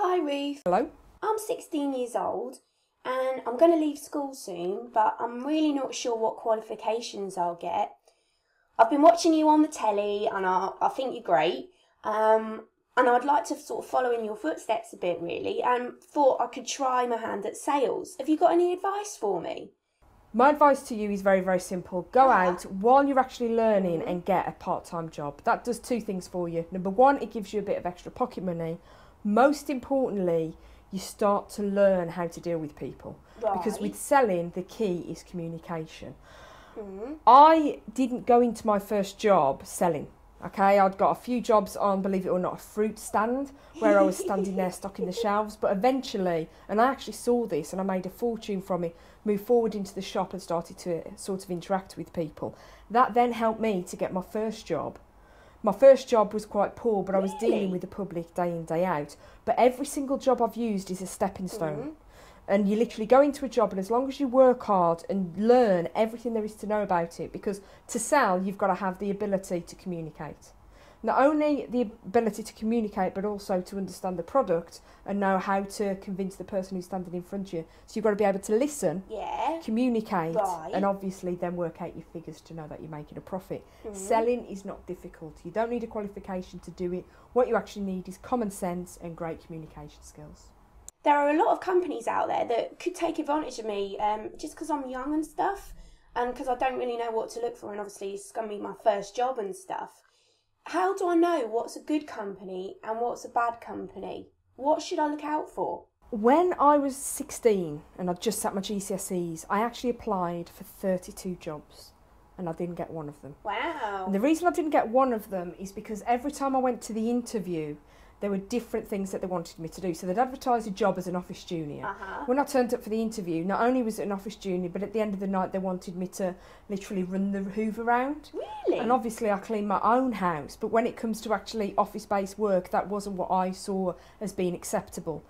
Hi Ruth. Hello? I'm 16 years old and I'm going to leave school soon, but I'm really not sure what qualifications I'll get. I've been watching you on the telly and I think you're great. And I'd like to sort of follow in your footsteps a bit really, and thought I could try my hand at sales. Have you got any advice for me? My advice to you is very, very simple. Go out while you're actually learning and get a part-time job. That does two things for you. Number one, it gives you a bit of extra pocket money. Most importantly, you start to learn how to deal with people. Right. Because with selling, the key is communication. I didn't go into my first job selling. Okay, I'd got a few jobs on, believe it or not, a fruit stand where I was standing there stocking the shelves. But eventually, and I actually saw this and I made a fortune from it, moved forward into the shop and started to sort of interact with people. That then helped me to get my first job. My first job was quite poor, but I was dealing with the public day in, day out. But every single job I've used is a stepping stone. And you literally go into a job, and as long as you work hard and learn everything there is to know about it, because to sell, you've got to have the ability to communicate. Not only the ability to communicate, but also to understand the product and know how to convince the person who's standing in front of you. So you've got to be able to listen, communicate, and obviously then work out your figures to know that you're making a profit. Selling is not difficult. You don't need a qualification to do it. What you actually need is common sense and great communication skills. There are a lot of companies out there that could take advantage of me just because I'm young and stuff, and because I don't really know what to look for, and obviously it's going to be my first job and stuff. How do I know what's a good company and what's a bad company? What should I look out for? When I was 16 and I'd just sat my GCSEs, I actually applied for 32 jobs and I didn't get one of them. Wow. And the reason I didn't get one of them is because every time I went to the interview, there were different things that they wanted me to do. So they'd advertise a job as an office junior. When I turned up for the interview, not only was it an office junior, but at the end of the night, they wanted me to literally run the hoover round. Really? And obviously I clean my own house, but when it comes to actually office-based work, that wasn't what I saw as being acceptable.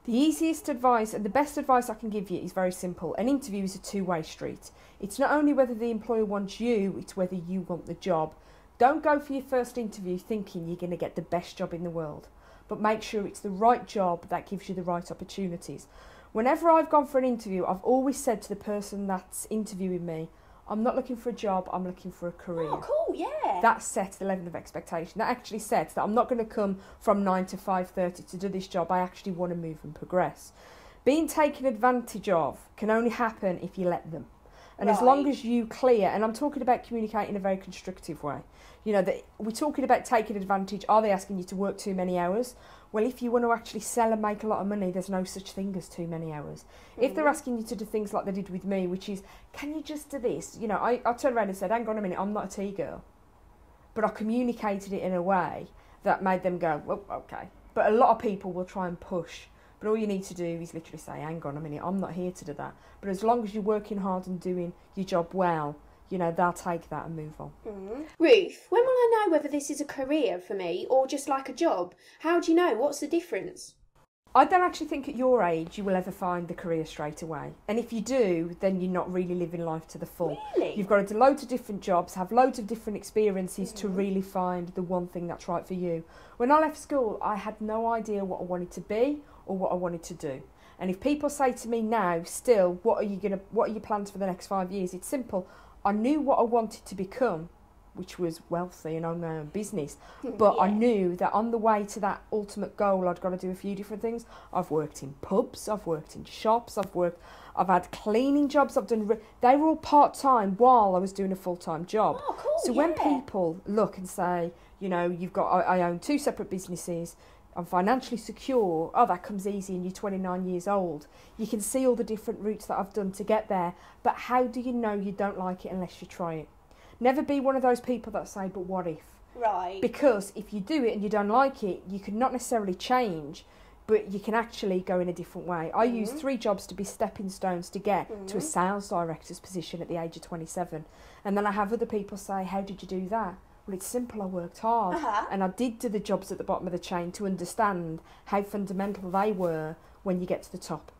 The easiest advice and the best advice I can give you is very simple. An interview is a two-way street. It's not only whether the employer wants you, it's whether you want the job. Don't go for your first interview thinking you're going to get the best job in the world, but make sure it's the right job that gives you the right opportunities. Whenever I've gone for an interview, I've always said to the person that's interviewing me, I'm not looking for a job, I'm looking for a career. Oh, cool, yeah. That sets the level of expectation. That actually sets that I'm not going to come from 9 to 5:30 to do this job. I actually want to move and progress. Being taken advantage of can only happen if you let them. And as long as you clear, and I'm talking about communicating in a very constructive way, you know, that we're talking about taking advantage. Are they asking you to work too many hours? Well, if you want to actually sell and make a lot of money, there's no such thing as too many hours. If they're asking you to do things like they did with me, which is, can you just do this? You know, I turned around and said, hang on a minute, I'm not a tea girl. But I communicated it in a way that made them go, well, okay. But a lot of people will try and push. But all you need to do is literally say, hang on a minute, I'm not here to do that. But as long as you're working hard and doing your job well, you know, they'll take that and move on. Ruth, when will I know whether this is a career for me or just like a job? How do you know? What's the difference? I don't actually think at your age you will ever find the career straight away. And if you do, then you're not really living life to the full. Really? You've got to do loads of different jobs, have loads of different experiences to really find the one thing that's right for you. When I left school, I had no idea what I wanted to be or what I wanted to do. And if people say to me now, still, what are your plans for the next 5 years? It's simple. I knew what I wanted to become, which was wealthy and own my own business. But I knew that on the way to that ultimate goal, I'd got to do a few different things. I've worked in pubs, I've worked in shops, I've had cleaning jobs, they were all part-time while I was doing a full-time job. Oh, cool, so when people look and say, you know, I own 2 separate businesses, I'm financially secure, oh, that comes easy and you're 29 years old. You can see all the different routes that I've done to get there, but how do you know you don't like it unless you try it? Never be one of those people that say, but what if? Right. Because if you do it and you don't like it, you can not necessarily change, but you can actually go in a different way. I used 3 jobs to be stepping stones to get to a sales director's position at the age of 27. And then I have other people say, how did you do that? Well, it's simple, I worked hard. And I did do the jobs at the bottom of the chain to understand how fundamental they were when you get to the top.